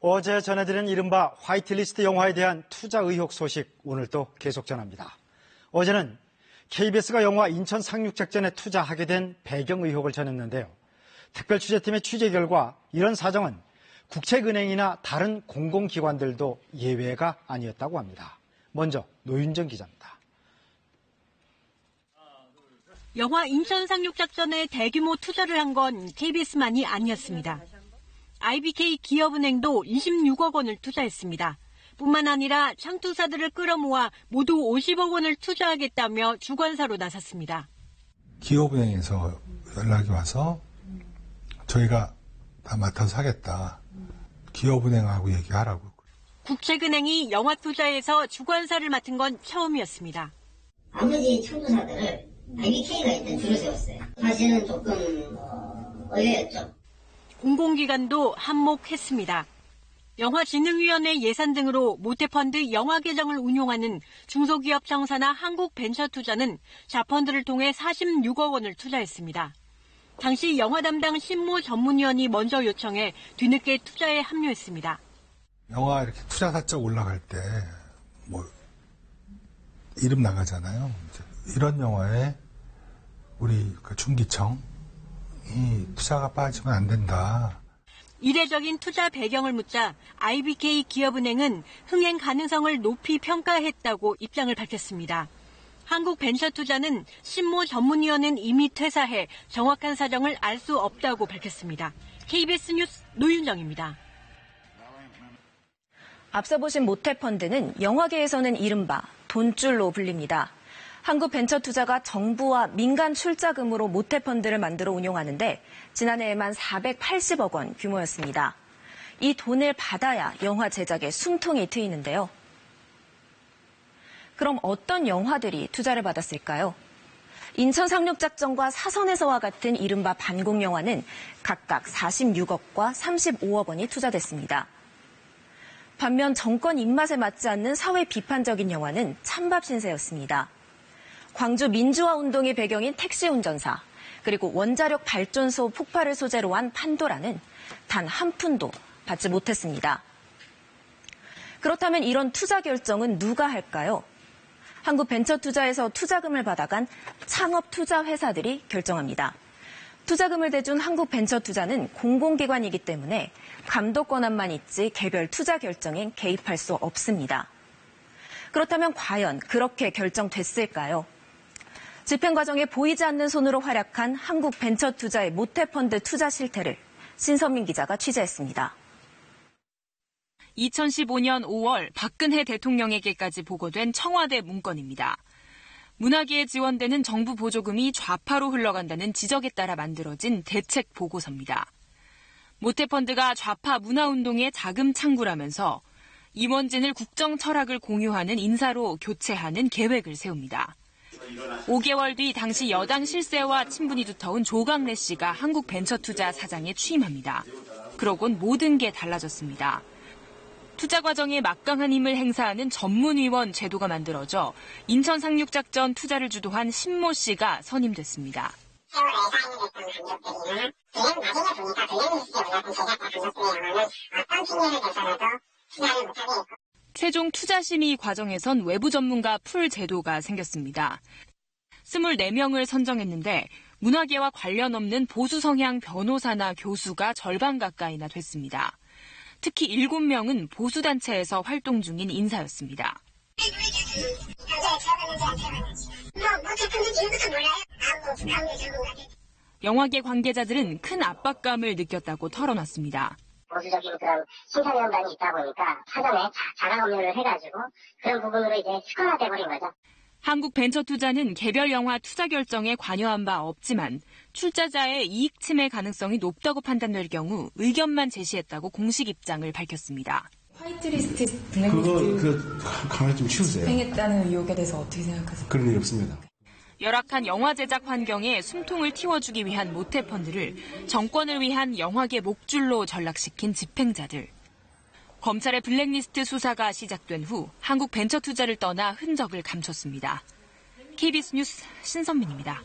어제 전해드린 이른바 화이트리스트 영화에 대한 투자 의혹 소식 오늘 또 계속 전합니다. 어제는 KBS가 영화 인천 상륙작전에 투자하게 된 배경 의혹을 전했는데요. 특별취재팀의 취재 결과 이런 사정은 국책은행이나 다른 공공기관들도 예외가 아니었다고 합니다. 먼저 노윤정 기자입니다. 영화 인천 상륙작전에 대규모 투자를 한 건 KBS만이 아니었습니다. IBK 기업은행도 26억 원을 투자했습니다. 뿐만 아니라 창투사들을 끌어모아 모두 50억 원을 투자하겠다며 주관사로 나섰습니다. 기업은행에서 연락이 와서 저희가 다 맡아서 하겠다. 기업은행하고 얘기하라고. 국책은행이 영화 투자에서 주관사를 맡은 건 처음이었습니다. 나머지 창투사들을 IBK가 일단 줄을 세웠어요. 사실은 조금 의외였죠. 공공기관도 한몫했습니다. 영화진흥위원회 예산 등으로 모태펀드 영화계정을 운용하는 중소기업 청사나 한국벤처투자는 자펀드를 통해 46억 원을 투자했습니다. 당시 영화 담당 신모 전문위원이 먼저 요청해 뒤늦게 투자에 합류했습니다. 영화 이렇게 투자 살짝 올라갈 때 이름 나가잖아요. 이런 영화에 우리 중기청이 투자가 빠지면 안 된다. 이례적인 투자 배경을 묻자 IBK 기업은행은 흥행 가능성을 높이 평가했다고 입장을 밝혔습니다. 한국벤처투자는 신모 전문위원은 이미 퇴사해 정확한 사정을 알 수 없다고 밝혔습니다. KBS 뉴스 노윤정입니다. 앞서 보신 모태펀드는 영화계에서는 이른바 돈줄로 불립니다. 한국벤처투자가 정부와 민간 출자금으로 모태펀드를 만들어 운용하는데 지난해에만 480억 원 규모였습니다. 이 돈을 받아야 영화 제작에 숨통이 트이는데요. 그럼 어떤 영화들이 투자를 받았을까요? 인천 상륙작전과 사선에서와 같은 이른바 반공영화는 각각 46억과 35억 원이 투자됐습니다. 반면 정권 입맛에 맞지 않는 사회 비판적인 영화는 찬밥 신세였습니다. 광주 민주화 운동의 배경인 택시 운전사, 그리고 원자력 발전소 폭발을 소재로 한 판도라는 단 한 푼도 받지 못했습니다. 그렇다면 이런 투자 결정은 누가 할까요? 한국벤처투자에서 투자금을 받아간 창업투자회사들이 결정합니다. 투자금을 대준 한국벤처투자는 공공기관이기 때문에 감독 권한만 있지 개별 투자 결정엔 개입할 수 없습니다. 그렇다면 과연 그렇게 결정됐을까요? 집행 과정에 보이지 않는 손으로 활약한 한국벤처투자의 모태펀드 투자 실태를 신선민 기자가 취재했습니다. 2015년 5월 박근혜 대통령에게까지 보고된 청와대 문건입니다. 문화계에 지원되는 정부 보조금이 좌파로 흘러간다는 지적에 따라 만들어진 대책 보고서입니다. 모태펀드가 좌파 문화운동의 자금 창구라면서 임원진을 국정 철학을 공유하는 인사로 교체하는 계획을 세웁니다. 5개월 뒤 당시 여당 실세와 친분이 두터운 조광래 씨가 한국벤처투자 사장에 취임합니다. 그러곤 모든 게 달라졌습니다. 투자 과정에 막강한 힘을 행사하는 전문위원 제도가 만들어져 인천 상륙작전 투자를 주도한 신모 씨가 선임됐습니다. 세월 예산이 됐던 간접들이나 그냥 나중에 보니까 블랙리스트에 올라간 제작과 간접들의 영화는 어떤 핑계를 대서라도 투자를 못하게 했고 최종 투자 심의 과정에선 외부 전문가 풀 제도가 생겼습니다. 24명을 선정했는데 문화계와 관련 없는 보수 성향 변호사나 교수가 절반 가까이나 됐습니다. 특히 7명은 보수단체에서 활동 중인 인사였습니다. 영화계 관계자들은 큰 압박감을 느꼈다고 털어놨습니다. 보수적인 그런 심사위원단이 있다 보니까 사전에 자가 검열을 해가지고 그런 부분으로 이제 습관화돼 버린 거죠. 한국벤처투자는 개별 영화 투자 결정에 관여한 바 없지만 출자자의 이익 침해 가능성이 높다고 판단될 경우 의견만 제시했다고 공식 입장을 밝혔습니다. 화이트리스트, 블랙리스트 그거 가만히 좀 치우세요. 행했다는 의혹에 대해서 어떻게 생각하세요? 그런 일 없습니다. 열악한 영화 제작 환경에 숨통을 틔워주기 위한 모태펀드를 정권을 위한 영화계 목줄로 전락시킨 집행자들. 검찰의 블랙리스트 수사가 시작된 후 한국벤처투자를 떠나 흔적을 감췄습니다. KBS 뉴스 신선민입니다.